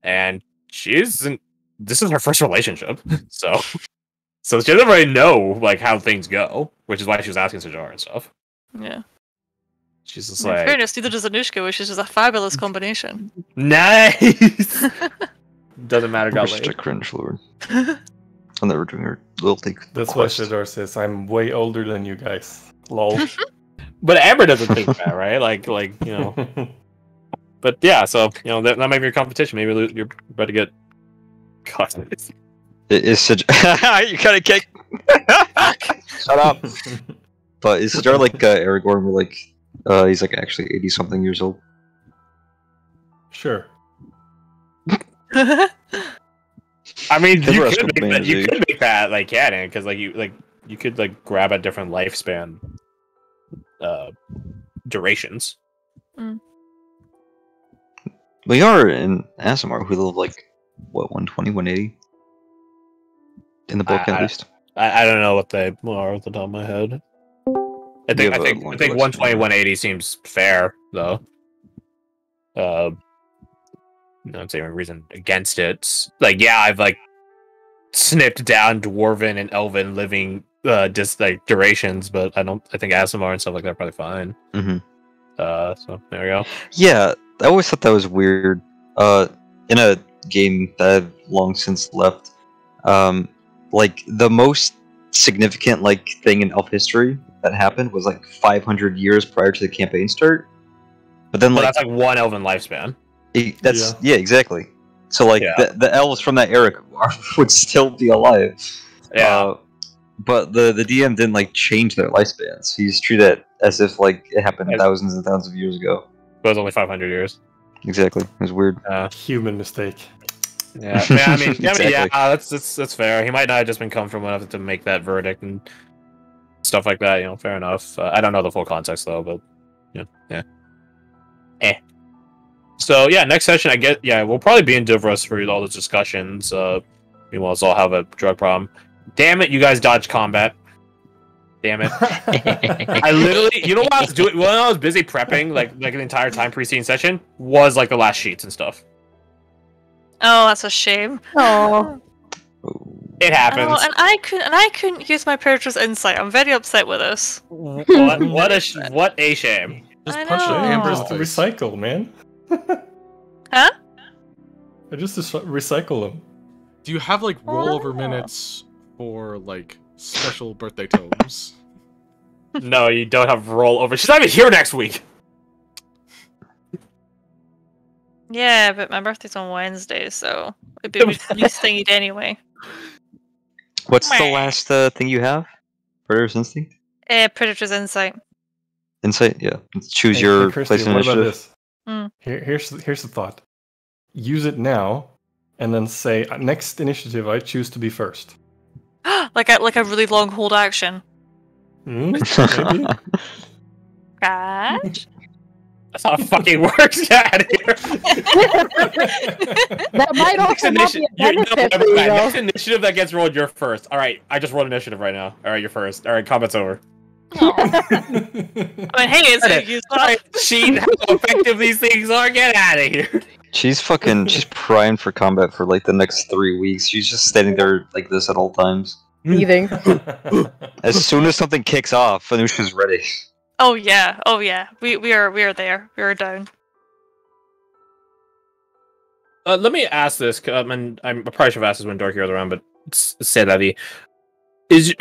and she isn't. This is her first relationship, so she doesn't really know like how things go, which is why she was asking Sajara and stuff. Yeah. She's just In like, fairness, neither does Anushka, which is just a fabulous combination. nice. Doesn't matter. We're Got such a laid. cringe lord. I'm never doing her little thing. That's why Shador says I'm way older than you guys. Lol. But Amber doesn't think that, right? Like you know. But yeah, so you know that might be your competition. Maybe you're about to get caught. Is Sajara... you kind of kick. Shut up. But is Sajara like Aragorn, where like he's like actually 80-something years old? Sure. I mean, you His could WrestleMania make that like canon because you could like grab at different lifespan durations. We are in ASMR who live like what 120, 180 in the book at least. I don't know what they are off the top of my head. I think 120, 180 seems fair though. Not saying any reason against it. Like, yeah, I've like snipped down dwarven and elven living just like durations, but I think ASMR and stuff like that are probably fine. Mm-hmm. So there we go. Yeah, I always thought that was weird. In a game that I've long since left, like the most significant like thing in elf history that happened was like 500 years prior to the campaign start. But then that's like one elven lifespan. Yeah, exactly. So like the elves from that era would still be alive. Yeah. But the DM didn't like change their lifespans. He's treated it as if like it happened thousands and thousands of years ago. But it was only 500 years. Exactly. It was weird. Human mistake. Yeah, I mean, Exactly. yeah, that's fair. He might not have just been comfortable enough to make that verdict and stuff like that. You know, fair enough. I don't know the full context though, but yeah. So yeah, next session we'll probably be in Divros for all those discussions. Meanwhile, us all have a drug problem. Damn it, you guys dodged combat. Damn it! I literally, you know what I was doing when I was busy prepping, like the entire time preceding session was like the last sheets and stuff. Oh, that's a shame. Oh, It happens. Oh, and I couldn't use my character's insight. I'm very upset with this. What a shame. Just I punch the know. Amber's to recycle, man. Huh? I just recycle them. Do you have like rollover minutes for like special birthday tomes? No, you don't have rollover. She's not even here next week. Yeah, but my birthday's on Wednesday, so it'd be least thingied anyway. What's the last thing you have? Predator's Instinct? Predator's Insight. Insight? Yeah. Choose your Kirsty, place in what about initiative. this? Here's the thought. Use it now, and then say, next initiative, I choose to be first. like a really long hold action. Maybe. Right? That's how it fucking works. Get out of here. that might also not be a benefit for you, though. Next initiative that gets rolled, you're first. All right, I just rolled initiative right now. All right, you're first. All right, combat's over. I mean, hey, it's you Cheat how effective these things are. Get out of here. She's primed for combat for like the next 3 weeks. She's just standing there like this at all times. Breathing. As soon as something kicks off, Anusha's ready. Oh yeah. We are there. We are down. Let me ask this, and I probably should have asked this when Dorky was around, but say that is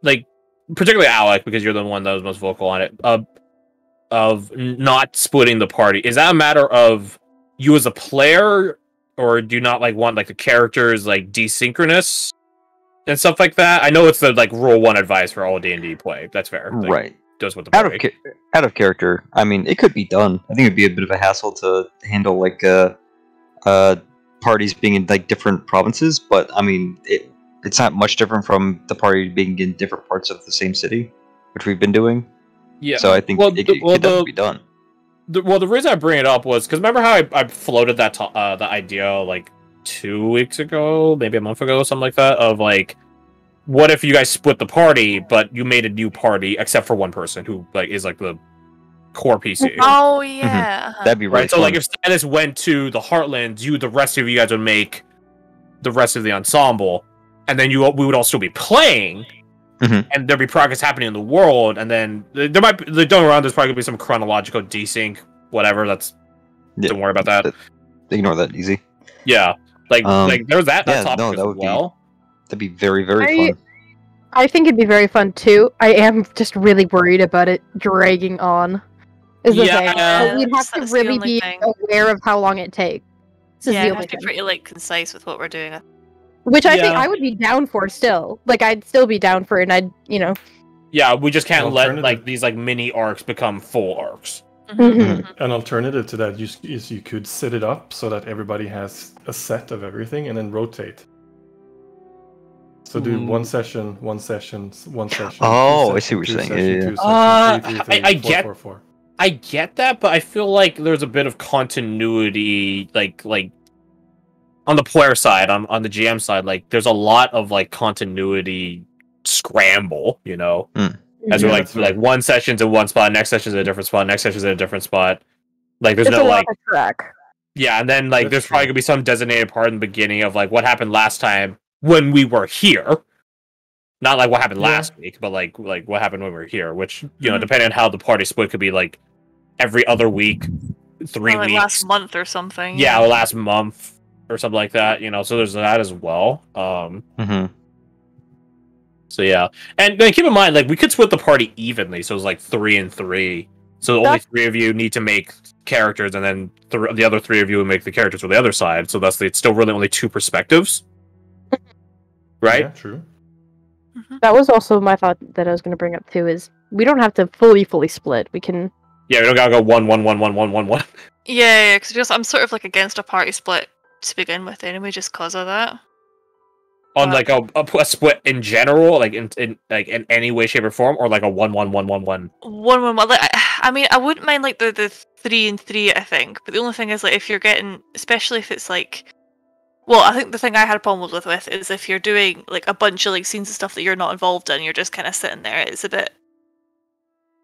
like particularly Alec, because you're the one that was most vocal on it, of not splitting the party. Is that a matter of you as a player, or do you not like want like the characters like desynchronous and stuff like that? I know it's the like rule one advice for all D&D play. That's fair. Like, right. Does with the party. Out of character. I mean, it could be done. I think it'd be a bit of a hassle to handle like parties being in like different provinces, but I mean, it's not much different from the party being in different parts of the same city, which we've been doing. Yeah. So I think it could definitely be done. The reason I bring it up was because remember how I floated that the idea like 2 weeks ago, maybe a month ago, something like that, of like, what if you guys split the party, but you made a new party except for one person who like is like the core PC. Oh yeah. That'd be really Right, so fun. like if Stannis went to the Heartlands, the rest of you guys would make the rest of the ensemble, and then we would all still be playing, and there'd be progress happening in the world, and then there might be, don't around. There's probably gonna be some chronological desync, whatever. Don't worry about that. Ignore that easy. Yeah, like there's that yeah, topic no, as that would well. That'd be very, very fun. I think it'd be very fun too. I am just really worried about it dragging on. Is the thing. Yeah, We'd have to that's the really only be thing. aware of how long it takes. This is Yeah, the you only have to be thing. pretty like concise with what we're doing. Which I think Yeah. I would be down for still. Like I'd still be down for it, and I'd Yeah, we just can't let Alternative. like these like mini arcs become full arcs. Mhm. An alternative to that is you could set it up so that everybody has a set of everything and then rotate. So do one session, one session, one session. Oh, two I see what you're session, saying. two Yeah, session, three, three, I four, get- four, four. I get that, but I feel like there's a bit of continuity, like on the player side, on the GM side, like there's a lot of like continuity scramble, you know, as we're Yeah, like that's right. one session's in one spot, next session's in a different spot, next session's in a different spot. Like there's it's no a lot like of track. yeah, and then like That's there's true. probably gonna be some designated part in the beginning of like what happened last time when we were here. Not like what happened Yeah. last week, but like what happened when we were here, which you know, depending on how the party split, could be like every other week, 3 Or, like weeks. last month or something. Yeah, or last month or something like that, you know, so there's that as well. So yeah. And then keep in mind, like we could split the party evenly, so it's like 3 and 3. So only That's- 3 of you need to make characters, and then the other 3 of you would make the characters for the other side. So that's it's still really only 2 perspectives. Right? Yeah, true. That was also my thought that I was going to bring up too. Is we don't have to fully split. We can. Yeah, we don't gotta go 1 1 1 1 1 1 1. Yeah, because I'm sort of like against a party split to begin with anyway, just cause of that. On like a split in general, like in any way, shape, or form, or like a 1 1 1 1 1. 1 1 1. Like, I mean, I wouldn't mind like the 3 and 3. I think, but the only thing is like if you're getting, especially if it's like, well, I think the thing I had a problem with is if you're doing like a bunch of like scenes and stuff that you're not involved in, you're just kind of sitting there. It's a bit.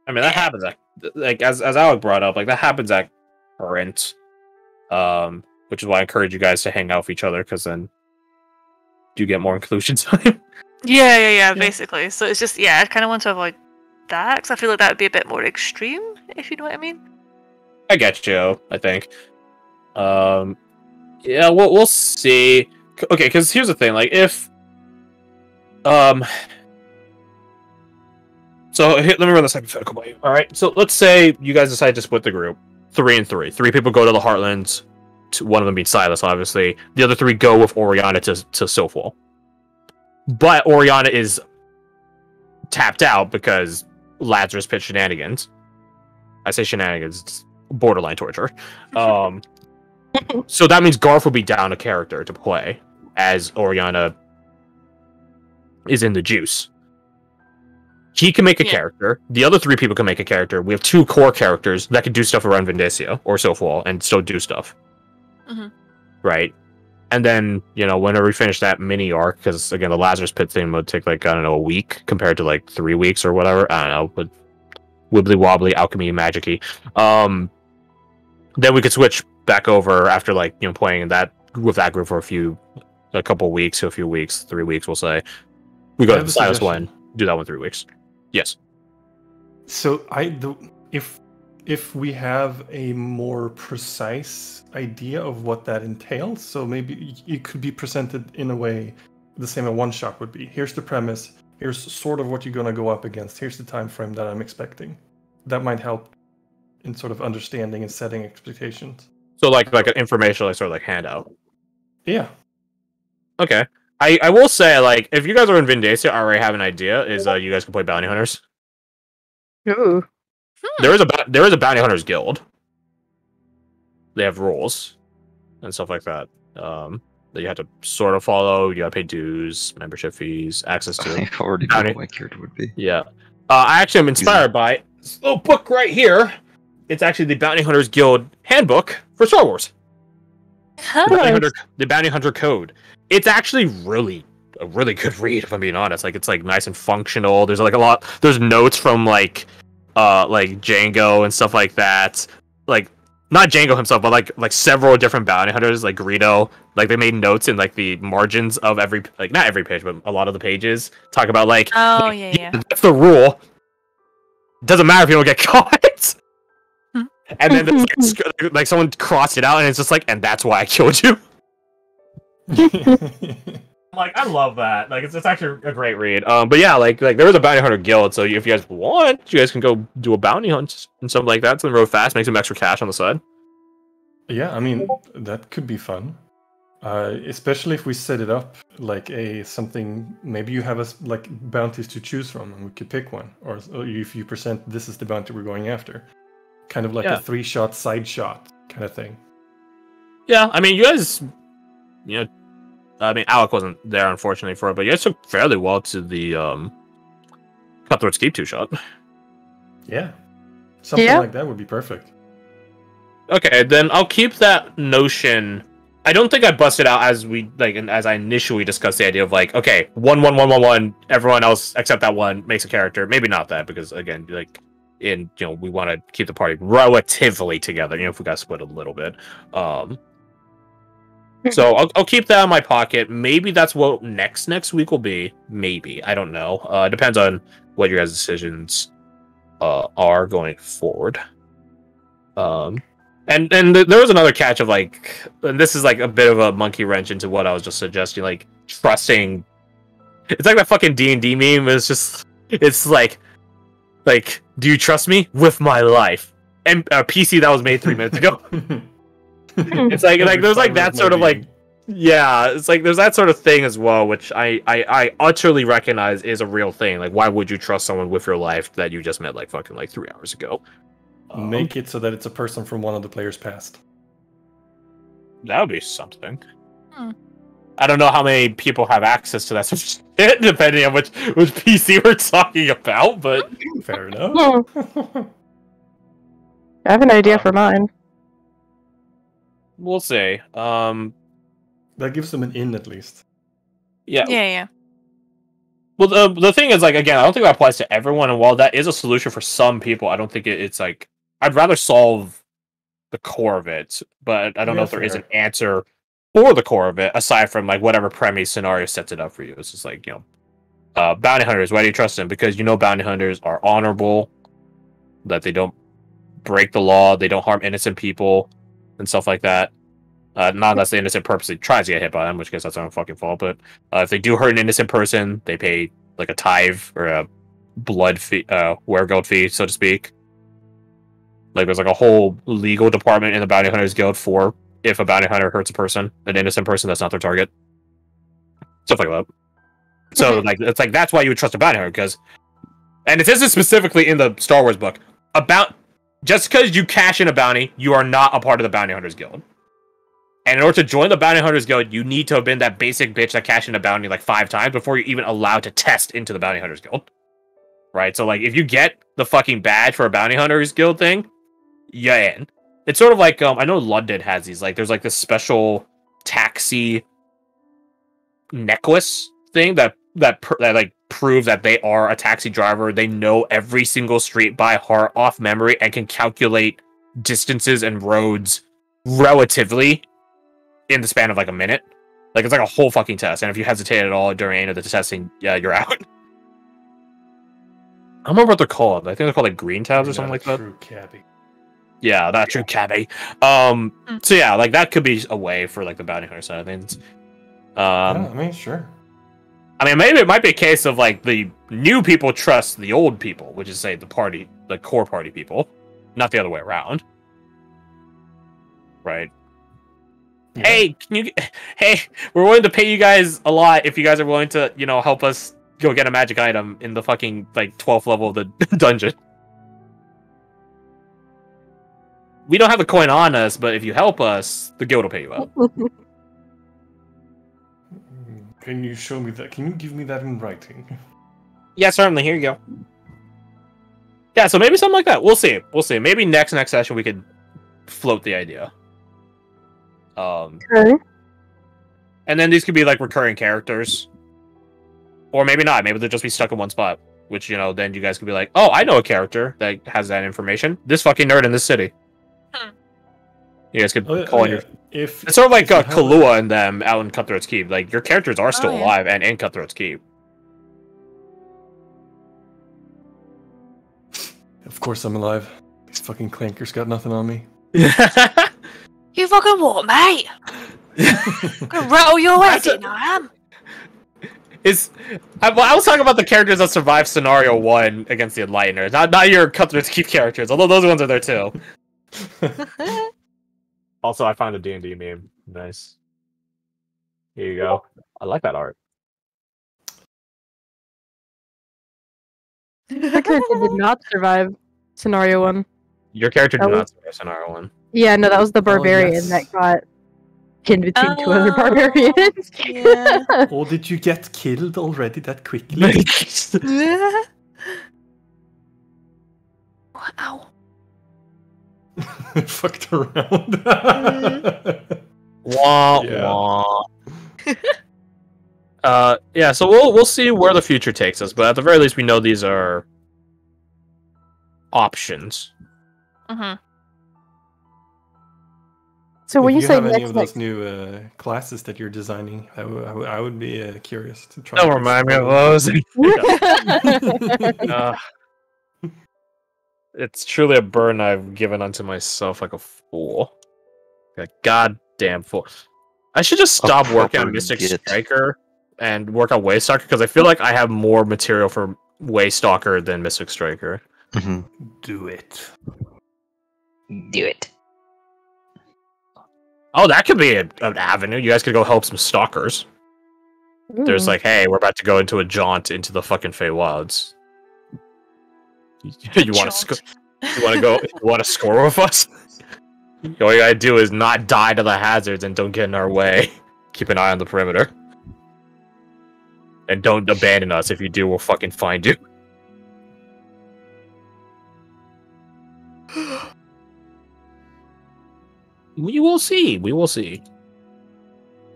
I mean, that happens at, like as Alec brought up, like that happens at current, which is why I encourage you guys to hang out with each other, because then you get more inclusion time. Yeah, basically. So it's just I kind of want to avoid that because I feel like that would be a bit more extreme, if you know what I mean. I get you. I think. Yeah, we'll see. Okay, because here's the thing. Like, if so let me run this hypothetical by you. All right. So let's say you guys decide to split the group 3 and 3. 3 people go to the Heartlands. One of them being Silas, obviously. The other 3 go with Oriana to Silfwall. But Oriana is tapped out because Lazarus Pit shenanigans. I say shenanigans, it's borderline torture. So that means Garth will be down a character to play as Oriana is in the juice. He can make a character. The other 3 people can make a character. We have 2 core characters that can do stuff around Vindacia or Silfwall and still do stuff. Right? And then, you know, whenever we finish that mini arc, because again, the Lazarus Pit thing would take like, I don't know, a week compared to like 3 weeks or whatever. I don't know, but wibbly wobbly, alchemy, magicy. Then we could switch back over after like, you know, playing in that with that group for a couple weeks to a few weeks, 3 weeks, we'll say. We go I to have the a Silas suggestion. one, do that one 3 weeks. Yes. So if we have a more precise idea of what that entails, so maybe it could be presented in a way the same a one shot would be. Here's the premise. Here's sort of what you're gonna go up against. Here's the time frame that I'm expecting. That might help in sort of understanding and setting expectations. So like an informational sort of like handout. Yeah. Okay. I will say, like, if you guys are in Vindacia, I already have an idea, is you guys can play bounty hunters. Ooh. There is a bounty hunters guild. They have rules and stuff like that. That you have to sort of follow. You gotta pay dues, membership fees, access to. I already know Bounty- what my character would be. Yeah. I actually am inspired by this little book right here. It's actually the Bounty Hunters Guild handbook for Star Wars. The Bounty Hunter Code. It's actually a really good read, if I'm being honest. Like, it's like nice and functional. There's like a lot. There's notes from like like Django and stuff like that. Like not Django himself, but like several different bounty hunters, like Greedo. Like they made notes in like the margins of every, like not every page, but a lot of the pages talk about like, Oh, like, yeah. that's the rule. Doesn't matter if you don't get caught. And then there's, like someone crossed it out, and it's just like, and that's why I killed you. Like, I love that. Like, it's actually a great read. But yeah, like there is a bounty hunter guild, so if you guys want, you guys can go do a bounty hunt and something like that. Something real fast, make some extra cash on the side. Yeah, I mean that could be fun, especially if we set it up like something. Maybe you have like bounties to choose from, and we could pick one. Or if you present this is the bounty we're going after, kind of like a 3-shot side shot kind of thing. Yeah, I mean, you guys, you know, I mean, Alec wasn't there unfortunately for it, but you guys took fairly well to the Cutthroat's Keep 2-shot. Yeah, something like that would be perfect. Okay, then I'll keep that notion. I don't think I busted out as we like, and as I initially discussed the idea of like, okay, 1-1-1-1-1. Everyone else except that one makes a character. Maybe not that, because again, like, we want to keep the party relatively together. If we got split a little bit. So I'll keep that in my pocket. Maybe that's what next week will be. Maybe, I don't know. It depends on what your guys' decisions are going forward. And there was another catch of like, and this is like a bit of a monkey wrench into what I was just suggesting, like trusting. It's like that fucking D&D meme. It's like, do you trust me with my life? And a PC that was made 3 minutes ago. It's like there's like that sort of like, yeah, it's like there's that sort of thing as well, which I utterly recognize is a real thing. Like, why would you trust someone with your life that you just met like fucking like 3 hours ago? Make it so that it's a person from one of the players' past. That would be something. I don't know how many people have access to that sort of shit, depending on which PC we're talking about, but fair enough. I have an idea for mine. We'll see. That gives them an in at least. Yeah. Well, the thing is, like, again, I don't think that applies to everyone, and while that is a solution for some people, I don't think it's like, I'd rather solve the core of it, but I don't know if there is an answer for the core of it, aside from, like, whatever premise scenario sets it up for you. It's just like, bounty hunters, why do you trust them? Because bounty hunters are honorable, that they don't break the law, they don't harm innocent people, and stuff like that. Not unless the innocent purposely tries to get hit by them, which case that's their own fucking fault. But if they do hurt an innocent person, they pay like a tithe or a blood fee, weregold fee, so to speak. Like there's like a whole legal department in the Bounty Hunters Guild for if a bounty hunter hurts a person, an innocent person that's not their target, stuff like that. So like it's like that's why you would trust a bounty hunter, because, and it isn't specifically in the Star Wars book about just because you cash in a bounty, you are not a part of the Bounty Hunters Guild. And in order to join the Bounty Hunters Guild, you need to have been that basic bitch that cashed in a bounty like 5 times before you're even allowed to test into the Bounty Hunters Guild. Right? So, like, if you get the fucking badge for a Bounty Hunters Guild thing, you're in. It's sort of like, I know London has these, like, there's like this special taxi necklace thing that like proves that they are a taxi driver. They know every single street by heart off memory and can calculate distances and roads relatively in the span of like a minute. Like it's like a whole fucking test, and if you hesitate at all during any of the testing, you're out. I don't remember what they're called. I think they're called like green tabs or something like that. True cabbie. Yeah, that true cabbie. So yeah, like that could be a way for like the bounty hunter side of things. Yeah, I mean, sure. I mean, maybe it might be a case of like the new people trust the old people, which is say the core party people, not the other way around. Right. Yeah. Hey, we're willing to pay you guys a lot if you guys are willing to, help us go get a magic item in the fucking like 12th level of the dungeon. We don't have the coin on us, but if you help us, the guild will pay you out. Can you show me that? Can you give me that in writing? Yeah, certainly. Here you go. Yeah, so maybe something like that. We'll see. Maybe next session we could float the idea. Okay. And then these could be like recurring characters, or maybe not. Maybe they'll just be stuck in one spot. which then you guys could be like, oh, I know a character that has that information. This fucking nerd in this city. You guys could call in your. It's sort of like Kahlua and them out in Cutthroat's Keep. Like your characters are still alive and in Cutthroat's Keep. Of course I'm alive. These fucking clankers got nothing on me. You fucking what, mate? I'm gonna rattle your head in, I am. I was talking about the characters that survived Scenario 1 against the Enlighteners, not your Cutthroat's Keep characters, although those ones are there too. Also, I found a D&D meme. Nice. Here you go. I like that art. My character did not survive Scenario 1. Your character did not survive Scenario 1. Yeah, no, that was the barbarian that got pinned between two other barbarians. Yeah. Oh, did you get killed already that quickly? Wow. Fucked around. Wah, wah. Yeah, so we'll see where the future takes us, but at the very least we know these are options. So when you say have any next, of those new classes that you're designing, I would be curious to try. Don't remind me of those. It's truly a burden I've given unto myself like a fool. Like a goddamn fool. I should just stop working on Mystic Striker and work on Waystalker, because I feel like I have more material for Waystalker than Mystic Striker. Do it. Do it. Oh, that could be an avenue. You guys could go help some stalkers. There's like, hey, we're about to go into a jaunt into the fucking Feywilds. You want to go? You want to score with us? All you gotta do is not die to the hazards and don't get in our way. Keep an eye on the perimeter. And don't abandon us. If you do, we'll fucking find you. We will see. We will see.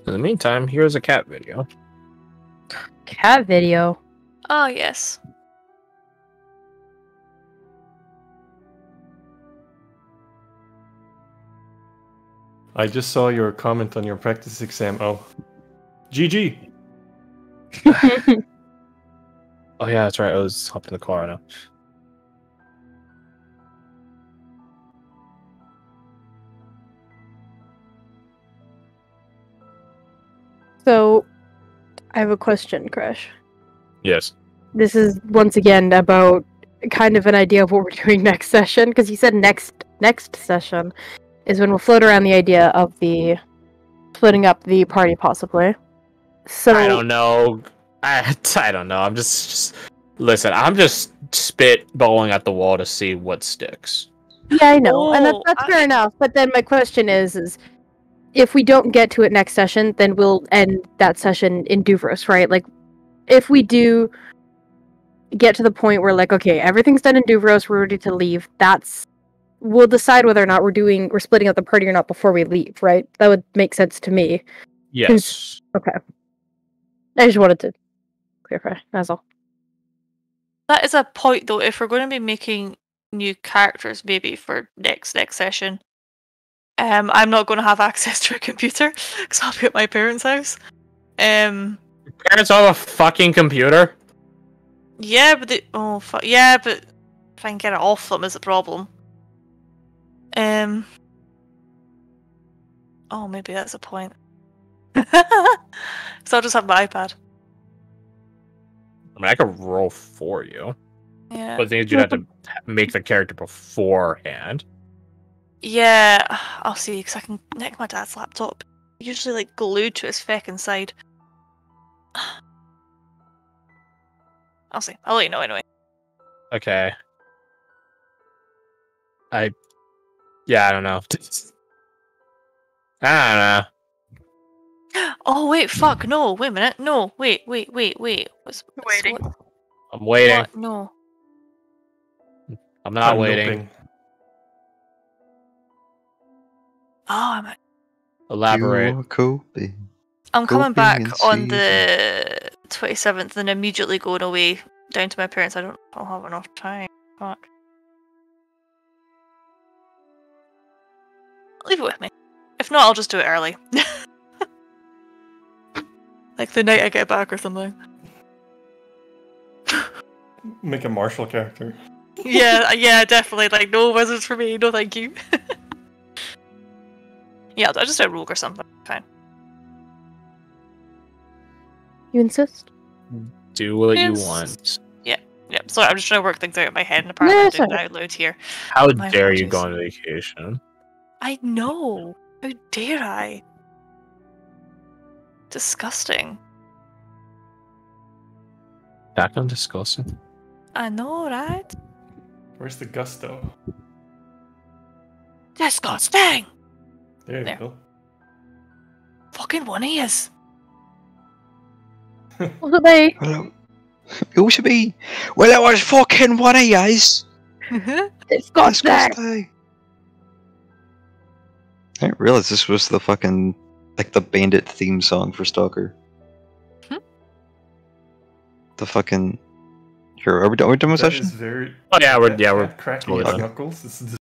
In the meantime, here's a cat video. Cat video? Oh, yes. I just saw your comment on your practice exam. Oh. GG. Oh yeah, that's right. I was hopping in the car now. So, I have a question, Crash. Yes. This is once again about kind of an idea of what we're doing next session, because you said next session is when we'll float around the idea of the splitting up the party, possibly. So I don't know. I don't know. I'm just listen. I'm just spitballing at the wall to see what sticks. Yeah, I know, and that's fair enough. But then my question is if we don't get to it next session, then we'll end that session in Duvros, right? Like, if we do get to the point where, like, okay, everything's done in Duvros, we're ready to leave. We'll decide whether or not we're splitting up the party or not before we leave, right? That would make sense to me. Yes. Okay. I just wanted to clarify. That's all. That is a point, though. If we're going to be making new characters, maybe for next session, I'm not going to have access to a computer because I'll be at my parents' house. Your parents have a fucking computer? Yeah, but but if I can get it off them is a problem. Oh, maybe that's a point. So I'll just have my iPad. I mean, I could roll for you. Yeah. But the thing is, you'd have to make the character beforehand. Yeah, I'll see, because I can nick my dad's laptop. Usually, like, glued to his feck inside. I'll see. I'll let you know anyway. Okay. Yeah, I don't know. I don't know. Oh, wait, fuck, no, wait a minute. No, wait. What's Waiting. what- I'm waiting. what? No. I'm not I'm waiting. noping. Oh, Elaborate. You're coping. I'm coming Coping back and on season. the 27th and immediately going away down to my parents. I'll have enough time. Fuck. Leave it with me. If not, I'll just do it early. Like the night I get back or something. Make a martial character. Yeah, definitely. Like, no wizards for me. No, thank you. Yeah, I'll just do a rogue or something. Fine. You insist? Do what you Yes. want. Yeah, sorry, I'm just trying to work things out in my head and apparently No, I'm doing it sorry. out loud here. How My dare you apologies. go on vacation? I know. How dare I? Disgusting. Back on discussing. I know, right? Where's the gusto? Disgusting! There you There. go. Fucking one he is. Also, they. Hello. Who should be? Well, it was fucking one of yous. Disgusting! Disgusting. I didn't realize this was the fucking like the bandit theme song for Stalker. The fucking. Here, are we done with That session? is very. Oh yeah, we're that yeah we're cat cracking totally his done. knuckles. This is